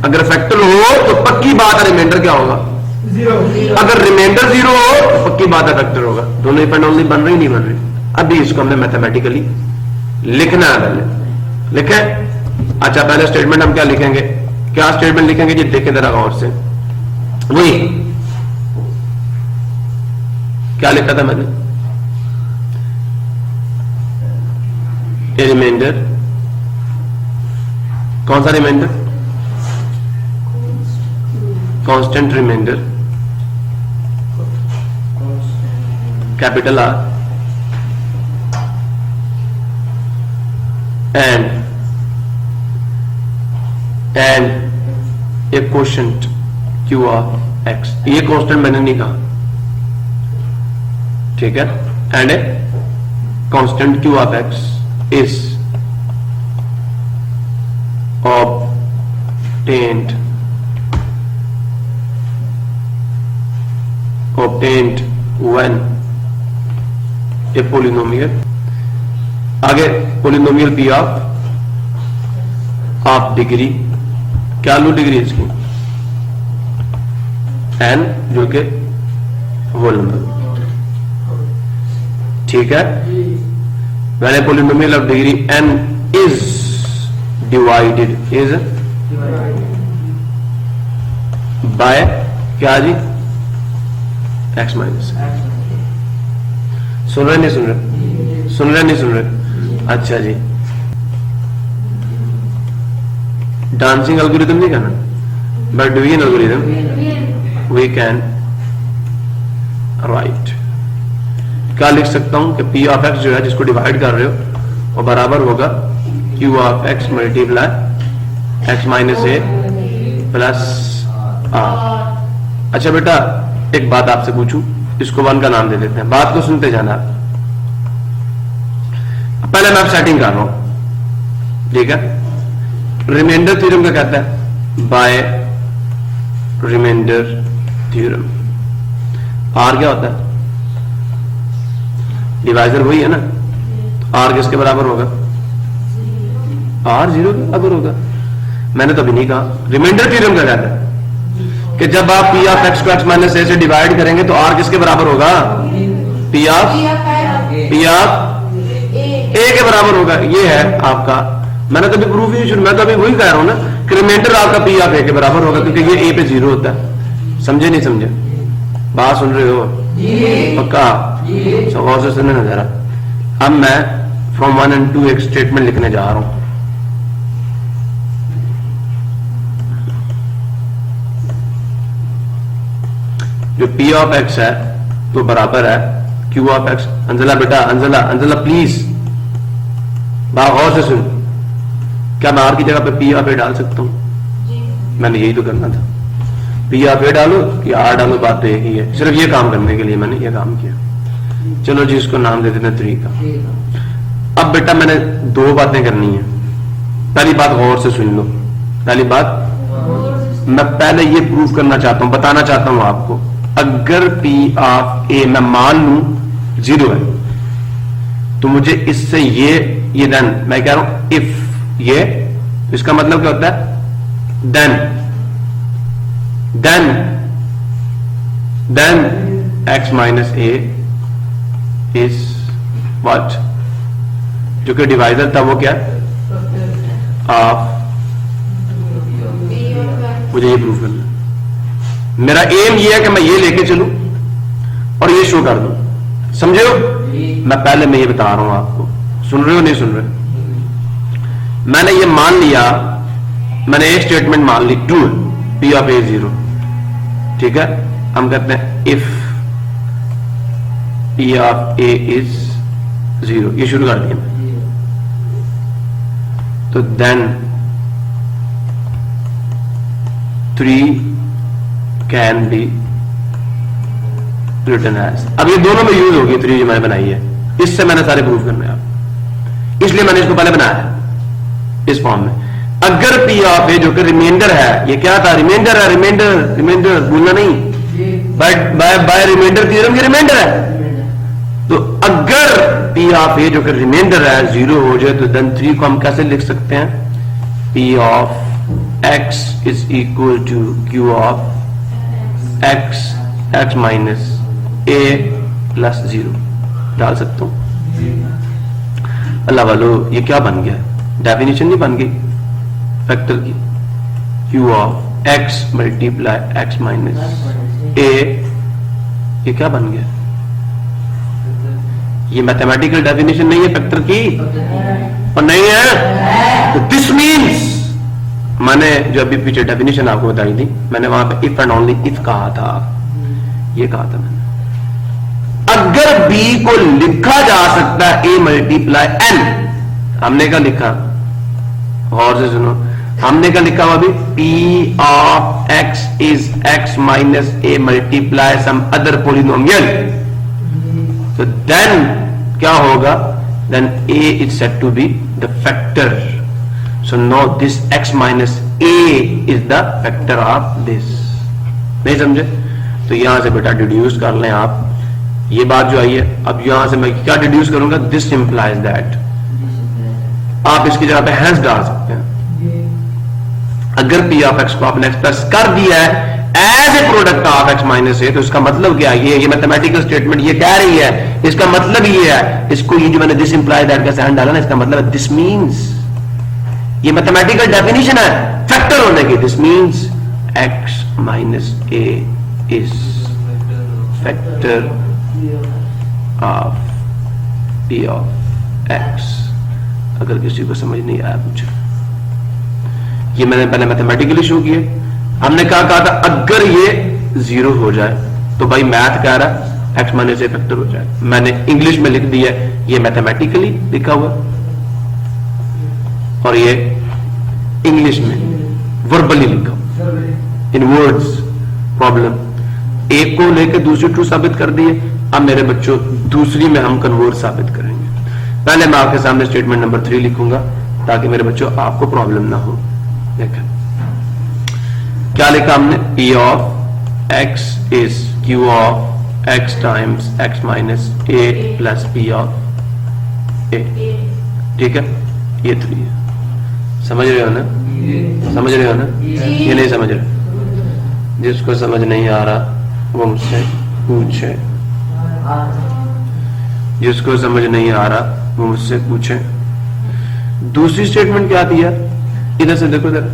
अगर फैक्टर हो तो पक्की बात है रिमाइंडर क्या होगा? 0। अगर रिमाइंडर 0 हो तो पक्की बात है फैक्टर होगा। दोनों इफ एंड ओनली बन रही नहीं बन रही? अभी इसको हमने मैथमेटिकली लिखना है, पहले लिखे। अच्छा, पहले स्टेटमेंट हम क्या लिखेंगे? क्या स्टेटमेंट लिखेंगे जी? देखें जरा गौर से। वही क्या लिखा था मैंने? रिमाइंडर, कौन सा reminder? Constant reminder, capital R, and a quotient Q of x। ये कांस्टेंट मैंने नहीं कहा, ठीक है? And a constant Q of x is obtained when a polynomial, आगे पोलिनोमियल p ऑफ डिग्री, क्या लो डिग्री इसकी? n, जो के होल नंबर, ठीक है? when a polynomial of degree n is divided by क्या जी? x minus. सुन रहे नहीं सुन रहे? सुन रहे नहीं सुन रहे? अच्छा जी, डांसिंग एल्गोरिथम नहीं कहना, but division algorithm we can write. क्या लिख सकता हूं कि p ऑफ x जो है, जिसको डिवाइड कर रहे हो, वो बराबर होगा q of x multiply x minus a plus r. अच्छा बेटा एक बात आपसे पूछूं, इसको 1 का नाम दे देते हैं, बात को सुनते जाना। पहले मैं अब सेटिंग कर रहा हूं, ठीक है। रिमाइंडर थ्योरम क्या कहता है? बाय रिमाइंडर थ्योरम आर क्या होता है? डिवाइजर वही है ना, आर किसके बराबर होगा? आर 0 के बराबर होगा। मैंने तो अभी नहीं कहा। रिमाइंडर थ्योरम क्या कहता है कि जब आप पी ऑफ एक्स को एक्स माइनस ए से डिवाइड करेंगे तो आर किसके बराबर होगा? पी ऑफ ए के बराबर होगा। ये है आपका, मैंने तो अभी प्रूफ ही शुरू, मैं तो अभी वही कह रहा हूं ना कि रिमाइंडर आपका पी ऑफ ए के बराबर होगा, क्योंकि ये ए पे 0 होता है। समझे नहीं समझे? बात सुन रहे हो? पक्का? और से सुनने ना जरा। अब मैं फ्रॉम 1 and 2 एक स्टेटमेंट लिखने जा रहा हूं। जो पी ऑफ एक्स है तो बराबर है क्यू ऑफ एक्स। अंजला बेटा, अंजला प्लीज बात और से सुन। क्या मैं आर की जगह पे पी ऑफ ए डाल सकता हूं? मैंने यही तो करना था, पी ऑफ ए डालो या आर डालो, बात तो एक ही है। सिर्फ ये काम करने के लिए मैंने ये काम किया। चलो जी इसको नाम दे देते हैं 3 का। अब बेटा मैंने 2 बातें करनी है। पहली बात गौर से सुन लो। पहली बात, मैं पहले ये प्रूव करना चाहता हूं, बताना चाहता हूं आपको, अगर पी ऑफ ए मैं मान लूं 0 है तो मुझे इससे ये देन, मैं कह रहा हूं इफ ये, इसका मतलब क्या होता है? Then x minus a is what? जो कि डिवाइजर था वो क्या? ऑफ। मुझे ये प्रूव करना, मेरा एम ये है कि मैं ये लेके चलूं और ये शो कर दूं। समझे हो? मैं पहले मैं ये बता रहा हूं आपको, सुन रहे हो नहीं सुन रहे? मैंने ये मान लिया, मैंने एक स्टेटमेंट मान ली 2 पी ऑफ ए 0, ठीक है। हम कहते हैं if P of a is 0, ये शुरू कर दिया। तो then 3 can be written as. अब ये दोनों में यूज होगी 3 जो मैंने बनाई है, इससे मैंने सारे प्रूफ करने हैं आप, इसलिए मैंने इसको पहले बनाया है इस फॉर्म में। अगर पी ऑफ ए जो कि रिमाइंडर है, ये क्या था? रिमाइंडर है, रिमाइंडर भूलना नहीं, बट बाय रिमाइंडर थ्योरम ये रिमाइंडर है। तो अगर पी ऑफ ए जो कि रिमाइंडर है 0 हो जाए तो देन 3 को हम कैसे लिख सकते हैं? P of x is equal to Q of x minus a plus 0 डाल सकता हूं। अल्लाह वालो, ये क्या बन गया? डेफिनेशन नहीं बन गई फैक्टर की। Q of x multiply x minus a, ये क्या बन गया? ये मैथमेटिकल डेफिनेशन नहीं है फैक्टर की, और नहीं है। तो दिस मीन्स, मैंने जो अभी पीछे डेफिनेशन आपको बताई थी, मैंने वहां पे इफ एंड ओनली इफ कहा था, ये कहा था मैंने। अगर b को लिखा जा सकता है a मल्टीप्लाई n, हमने क्या लिखा? और से सुनो, हमने क्या लिखा हुआ अभी? p of x is x minus a multiply some other polynomial. तो देन क्या होगा? Then a is said to be the factor. So now this x minus a is the factor of this। नहीं समझे? तो यहां से बेटा deduce कर लें आप, ये बात जो आई है। अब यहां से मैं क्या डिड्यूस करूंगा? This implies that. आप इसकी जगह पे हैंस डाल सकते हैं। अगर पी ऑफ एक्स को आपने एक्सप्रेस कर दिया है as a product of x minus a, तो इसका मतलब क्या है? ये मैथमेटिकल स्टेटमेंट ये कह रही है, इसका मतलब ये है, इसको ये जो मैंने दिस इंप्लाइज दैट का साइन डाला ना, इसका मतलब है दिस मीन्स, ये मैथमेटिकल डेफिनेशन है फैक्टर होने की। This means x minus a is factor of p of x। अगर किसी को समझ नहीं आया पूछो। ये मैंने पहले मैथमेटिकली शो किया। हमने कहा था अगर ये 0 हो जाए तो भाई मैथ कह रहा है x माइनस a फैक्टर हो जाए। मैंने इंग्लिश में लिख दिया, ये मैथमेटिकली लिखा हुआ, और ये इंग्लिश में वर्बली लिखा। इन वर्ड्स प्रॉब्लम, एक को लेकर दूसरी ट्रू साबित कर दिए। अब मेरे बच्चों दूसरी में हम कन्वर्ट साबित करेंगे। पहले मैं आपके सामने स्टेटमेंट नंबर 3 लिखूंगा ताकि मेरे बच्चों आपको प्रॉब्लम ना हो। देखें क्या लिखा हमने, P of x is Q of x times x minus a plus P of a। ठीक है, ये 3 है। समझ रहे हो ना? समझ रहे हो ना? ये नहीं समझ रहे? जिसको समझ नहीं आ रहा वो मुझसे पूछे, जिसको समझ नहीं आ रहा वो मुझसे पूछे। दूसरी स्टेटमेंट क्या थी यार, इधर से देखो इधर।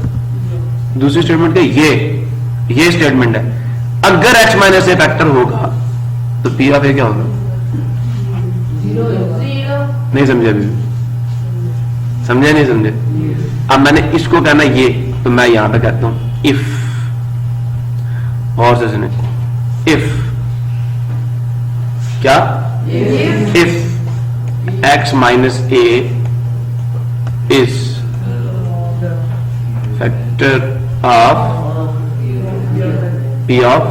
दूसरी स्टेटमेंट क्या, ये स्टेटमेंट है, अगर x माइनस ए फैक्टर होगा तो P ऑफ ए क्या होगा? नहीं समझे अभी? समझे नहीं समझे? अब मैंने इसको कहना ये, तो मैं यहां पे कहता हूं इफ, और से सुने, इफ क्या, if x minus a is factor of P of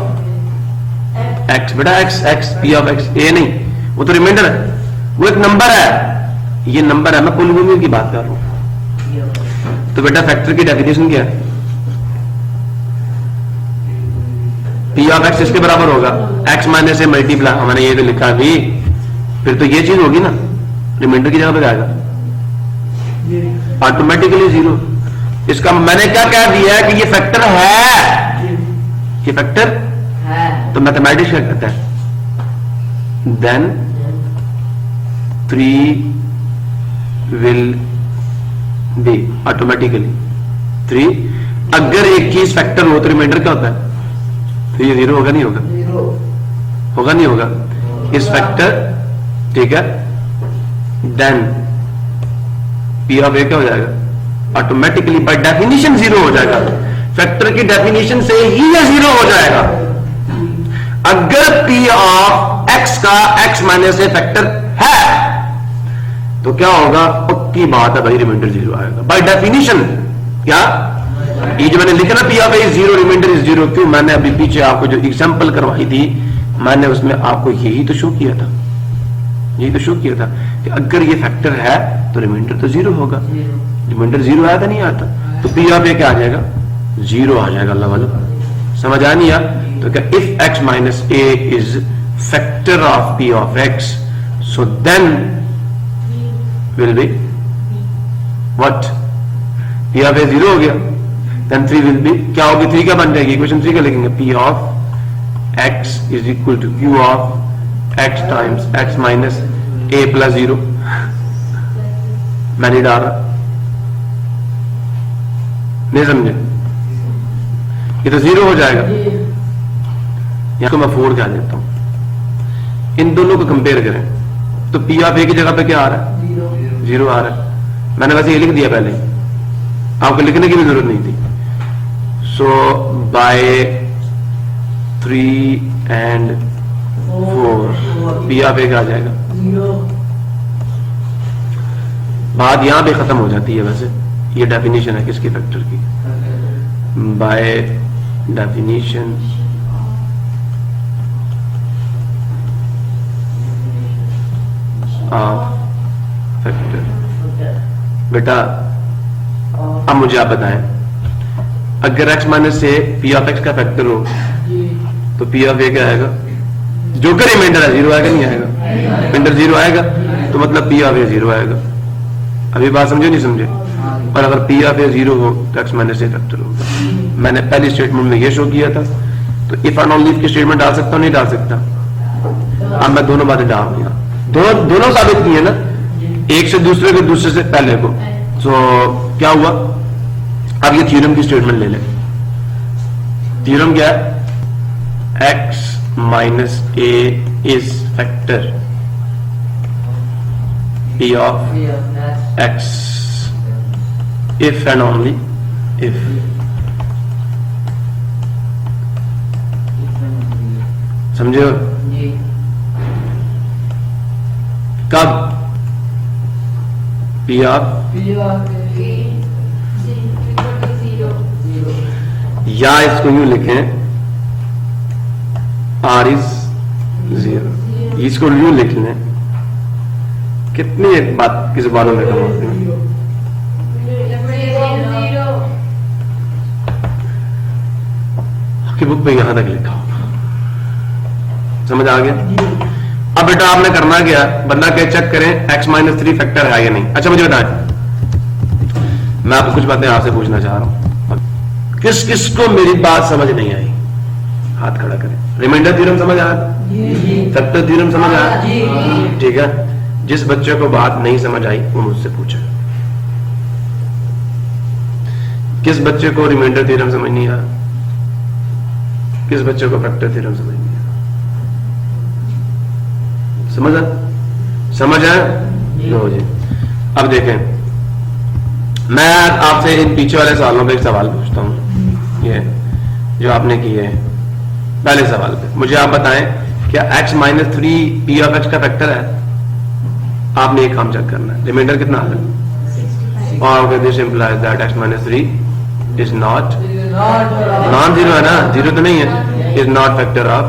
x। बेटा x P ऑफ x, ए नहीं, वो तो रिमाइंडर है, वो एक नंबर है, ये नंबर है, मैं पॉलीनोमियल की बात कर रहा हूं। तो बेटा फैक्टर की डेफिनेशन क्या है? P ऑफ x इसके बराबर होगा x माइनस ए मल्टीप्लाई, मैंने ये तो लिखा भी, फिर तो ये चीज होगी ना, रिमाइंडर की जगह पे जाएगा ऑटोमेटिकली 0। इसका मैंने क्या कह दिया है कि ये फैक्टर है, ये फैक्टर है, तो मैथमेटिक्स क्या कहता है, देन 3 विल बी ऑटोमेटिकली 3। अगर एक चीज फैक्टर हो तो रिमाइंडर क्या होता है? तो ये 0 होगा नहीं होगा? होगा नहीं होगा? इस फैक्टर, ठीक है, देन P ऑफ ए क्या हो जाएगा? ऑटोमेटिकली बाय डेफिनेशन 0 हो जाएगा। फैक्टर की डेफिनेशन से ही ये 0 हो जाएगा। अगर P ऑफ x का x माइनस ए फैक्टर है तो क्या होगा? पक्की बात है भाई, रिमाइंडर 0 आएगा बाय डेफिनेशन। क्या ये जो मैंने लिखा ना P of a 0, reminder is 0, क्यों? मैंने अभी पीछे आपको जो एग्जांपल करवाई थी, मैंने उसमें आपको यही तो शो किया था, यही तो शो किया था कि अगर ये फैक्टर है तो रिमाइंडर तो 0 होगा। रिमाइंडर 0 आया था, नहीं आता, तो P ऑफ ए क्या आ जाएगा? 0 आ जाएगा। अल्लाह वाला समझ आ नहीं आ? तो क्या, if x minus a is factor of P of x, so then will be what? P of a 0 हो गया, देन 3 विल बी क्या होगी? 3 क्या बन जाएगी? इक्वेशन 3 क्या लिखेंगे? P of x is equal to Q of x times x minus a plus 0। मैं नहीं डाल रहा, नहीं समझे? ये तो 0 हो जाएगा। यहां को मैं 4 क्या देता हूं, इन दोनों को कंपेयर करें तो P ऑफ ए की जगह पे क्या आ रहा है? 0 आ रहा है। मैंने वैसे ये लिख दिया पहले, आपको लिखने की भी जरूरत नहीं थी। सो बाय 3 एंड 4 P ऑफ ए क्या आ जाएगा? बात यहां पे खत्म हो जाती है। वैसे ये डेफिनेशन है किसकी? फैक्टर की। By definition of factor. बेटा अब मुझे आप बताएं, अगर x माइनस से P ऑफ x का फैक्टर हो तो P ऑफ ए क्या आएगा? जो कि रिमाइंडर है 0 आएगा, नहीं आएगा? रिमाइंडर 0 आएगा तो मतलब P ऑफ ए 0 आएगा। अभी बात समझे नहीं समझे? और अगर P ऑफ ए 0 हो तो x माइनस ए फैक्टर होगा। मैंने पहली स्टेटमेंट में ये शो किया था, तो इफ एंड ओनली इफ की स्टेटमेंट डाल सकता हूं, नहीं डाल सकता? अब मैं दोनों बातें डाल दिया, दोनों साबित किए ना, एक से दूसरे को, दूसरे से पहले को। सो क्या हुआ? अब ये थ्योरम की स्टेटमेंट ले ले। थ्योरम क्या है? x minus a is factor P of x if and only if समझे? कब? P ऑफ या इसको यूं लिखें r इज 0, इसको यूं लिख लें। कितनी एक बात की जुबानों में कम होती है। आपकी बुक पे यहां तक लिखा होगा, समझ आ गया? अब बेटा आपने करना क्या, बंदा क्या चेक करें x-3 फैक्टर है या नहीं। अच्छा मुझे बताएं, मैं आपको कुछ बातें आपसे पूछना चाह रहा हूं। किस किस को मेरी बात समझ नहीं आई, हाथ खड़ा करें। रिमाइंडर थ्योरम समझ आया, फैक्टर थ्योरम समझ आया, ठीक है। जिस बच्चे को बात नहीं समझ आई वो मुझसे पूछे। किस बच्चे को रिमाइंडर थ्योरम समझ नहीं आया, किस बच्चे को फैक्टर थ्योरम समझ नहीं आया? समझ आया? लो जी। अब देखें, मैं आपसे इन पीछे वाले सवालों पे एक सवाल पूछता हूं, ये जो आपने किए हैं। पहले सवाल पे मुझे आप बताएं, क्या x-3 p of x का फैक्टर है? आपने एक काम चेक करना है, रिमाइंडर कितना आ रहा है, और this implies that x-3 is not non zero, है ना? जीरो तो नहीं है, is not factor of,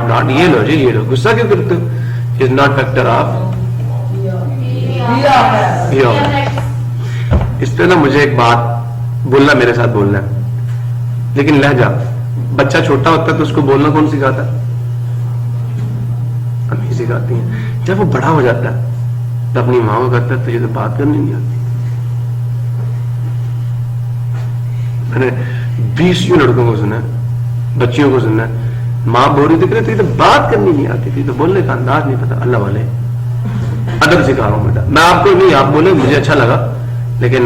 not, ये लो जी, ये लो, गुस्सा क्यों करते हो? Is not factor of p of x। इस पे ना मुझे एक बात बोलना, मेरे साथ बोलना है, लेकिन लहजा, बच्चा छोटा होता है तो उसको बोलना कौन सिखाता है? हम ही सिखाती हैं। जब वो बड़ा हो जाता है तो अपनी माँ को कहता है तुझे तो बात करनी नहीं आती। मैंने 20 लड़कों को सुना, बच्चियों को सुना, माँ बोल रही थी तुझे तो बात करनी नहीं आती थी, तो बोलने का अंदाज नहीं पता। अल्लाह वाले अदब सिखा रहा हूं बेटा, मैं आपको नहीं, आप बोले मुझे अच्छा लगा, लेकिन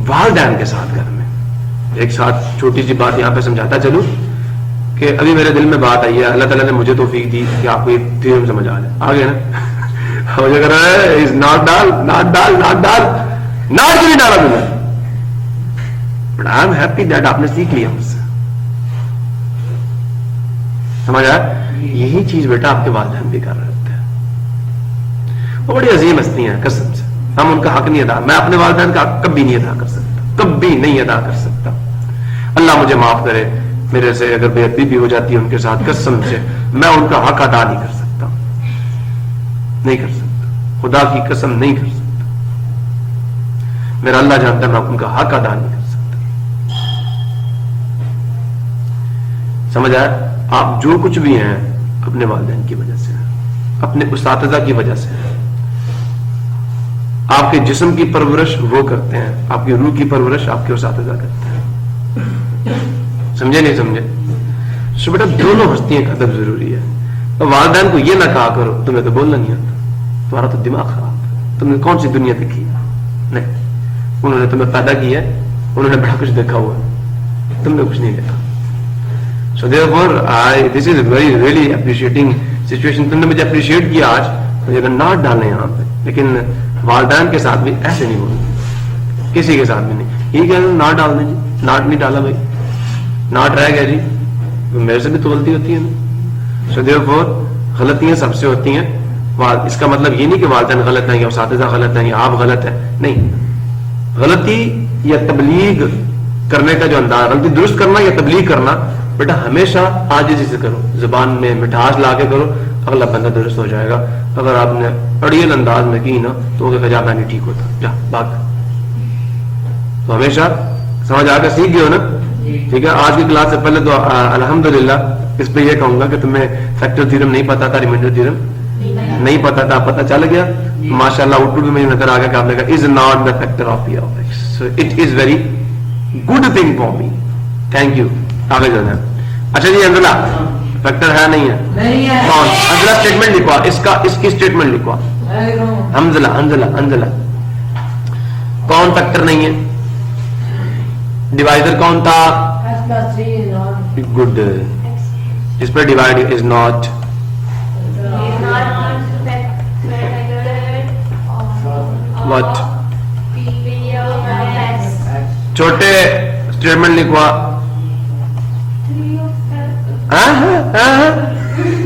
वालदैन के साथ घर में एक साथ छोटी सी बात यहां पे समझाता चलूं कि अभी मेरे दिल में बात आई है, अल्लाह ताला ने मुझे तौफीक दी कि आपको ये थ्योरम समझ आ जाए। आ गया ना? मुझे कह रहा है इज नॉट डाल, नॉट डाल, नॉट डाल, नॉट क्यों नहीं डाला मैंने? But I am happy that आपने सीख लिया मुझसे। समझ आया? यही चीज बेटा आपके वालिदैन भी कर रहे होते हैं। वो बड़ी अजीम हस्ती हैं कसम से, हम उनका हक नहीं अदा, मैं अपने वालिदैन का हक कभी नहीं अदा कर सकता, कभी नहीं अदा कर सकता। अल्लाह मुझे माफ करे, मेरे से अगर बेअदबी भी हो जाती है उनके साथ, कसम से मैं उनका हक अदा नहीं कर सकता, नहीं कर सकता, खुदा की कसम नहीं कर सकता। मेरा अल्लाह जानता है मैं उनका हक अदा नहीं कर सकता। समझ आया? आप जो कुछ भी हैं अपने वालिदैन की वजह से, अपने उस्ताद की वजह से। आपके जिस्म की परवरिश वो करते हैं, आपकी रूह की परवरिश आपके उस्ताद करते हैं। समझे नहीं समझे? सो बेटा दोनों हस्तियां का अदब जरूरी है। तो वालिदैन को ये ना कहा करो तुम्हें तो बोलना नहीं आता, तुम्हारा तो दिमाग खराब है, तुमने कौन सी दुनिया देखी है? नहीं, उन्होंने तुम्हें पैदा किया है, उन्होंने बड़ा कुछ देखा हुआ है, तुमने कुछ नहीं देखा। So therefore this is very really appreciating situation. तुमने मुझे अप्रिशिएट किया आज, मुझे नॉट डालने यहाँ पे, लेकिन वालिदैन के साथ भी ऐसे नहीं बोलना, किसी के साथ भी नहीं। ये कह नॉट डालने जी, नॉट नहीं डाला भाई, नॉट रह गया जी, मेरे से भी तो गलती होती है ना। सो देयरफॉर गलतियां सबसे होती हैं। इसका मतलब ये नहीं कि वालिदैन गलत है या उस्ताद गलत है या आप गलत है, नहीं। गलती या तबलीग करने का जो अंदाज, गलती दुरुस्त करना या तबलीग करना, बेटा हमेशा आजिज़ी से करो, जुबान में मिठास ला के करो, अगला बंदा दुरुस्त हो जाएगा। अगर आपने अड़ियल अंदाज में की ना तो वो जा मैं नहीं ठीक होता, जा भाग। तो हमेशा समझ आकर सीख गए हो ना? ठीक है। आज की क्लास से पहले तो अल्हम्दुलिल्लाह इस पे ये कहूंगा कि तुम्हें फैक्टर थ्योरम नहीं पता था, रिमाइंडर थ्योरम नहीं पता था, पता चल गया माशाल्लाह। आउटपुट भी मुझे नजर आ गया कि आपने कहा is not the factor of P of x, so it is very good thing for me, thank you. आगे जाना। अच्छा जी अंजला, फैक्टर है नहीं है? नहीं है। कौन? अंजला स्टेटमेंट लिखवा, इसका इसकी स्टेटमेंट लिखवा। अंजला अंजला अंजला कौन फैक्टर नहीं है? डिवाइडर कौन था? x+3 is not. गुड। इस पर डिवाइड इज नॉट। व्हाट? छोटे स्टेटमेंट लिखवा।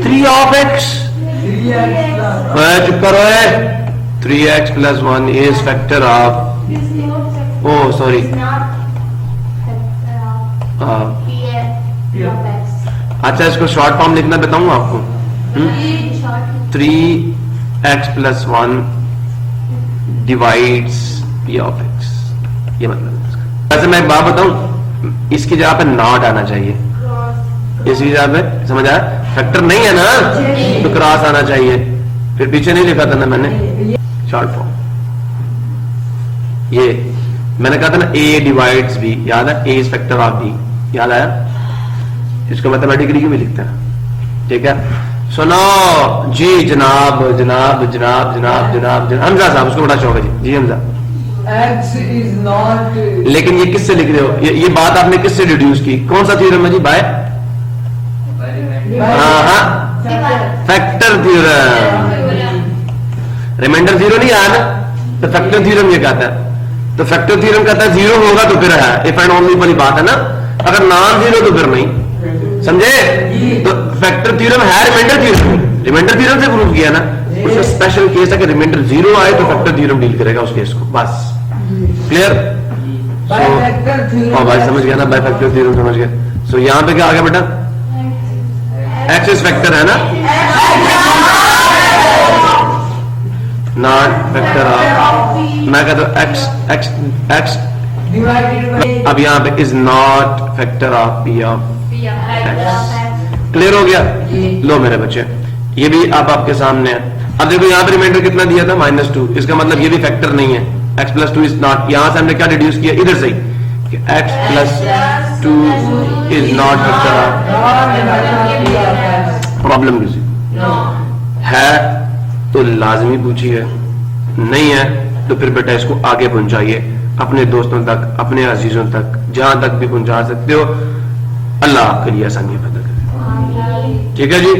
3 of x। चुप करो है। 3x + 1 is factor of This note section Oh, sorry. is not P of X. अच्छा, इसको शॉर्ट फॉर्म लिखना बताऊं आपको। Short 3x plus 1 divides p of x, ये मतलब है इसका। वैसे मैं एक बात बताऊं, इसकी जगह पे नॉट आना चाहिए, cross. इसकी जगह पे, समझ आया? फैक्टर नहीं है ना, तो क्रॉस आना चाहिए। फिर पीछे नहीं लिखा था ना मैंने शॉर्ट फॉर्म, ये मैंने कहा था ना a डिवाइड्स b, याद है? a is factor of b, याद आया? इसको मैथमेटिकली क्यों भी लिखते हैं, ठीक है? सुनो जी जनाब जनाब जनाब जनाब जनाब हमजा साहब, उसको बड़ा शौक है जी। जी हमजा, X is not. लेकिन ये किससे लिख रहे हो? ये बात आपने किससे डिड्यूस की? कौन सा थ्योरम है जी? बाय हाँ, फैक्टर थ्योरम। रिमाइंडर थ्योरम नहीं आया ना, तो फैक्टर थ्योरम ये कहता है। तो फैक्टर थ्योरम कहता है जीरो होगा तो फिर है, इफ एंड ओनली वाली बात है ना। अगर नॉन जीरो तो फिर नहीं, समझे? तो फैक्टर थ्योरम है रिमाइंडर थ्योरम, रिमाइंडर थ्योरम से प्रूव किया ना। उसका स्पेशल केस है कि रिमाइंडर जीरो आए तो फैक्टर थ्योरम डील करेगा उस केस को, बस। क्लियर? Bifactor theorem. हाँ भाई समझ गया ना, बाइफैक्टर थ्योरम समझ गया। सो यहाँ पे क्या आ गया बेटा? एक्स इज फैक्टर है ना, नॉट फैक्टर ऑफ, मैं कहता हूँ x x x, Divided by. अब यहाँ पे is not factor of P of. Clear हो गया? लो मेरे बच्चे, ये भी अब आपके सामने है। अब देखो यहाँ पे रिमाइंडर कितना दिया था? -2, इसका मतलब ये भी फैक्टर नहीं है। x प्लस 2 इज नॉट, यहां से हमने क्या डिड्यूस किया? इधर से कि x plus 2 is not factor of. Problem किसी है तो लाजमी पूछिए, नहीं है तो फिर बेटा इसको आगे पहुंचाइए अपने दोस्तों तक, अपने अजीजों तक, जहां तक भी पहुंचा सकते हो। अल्लाह आपके लिए आसानी पैदा करे, ठीक है जी।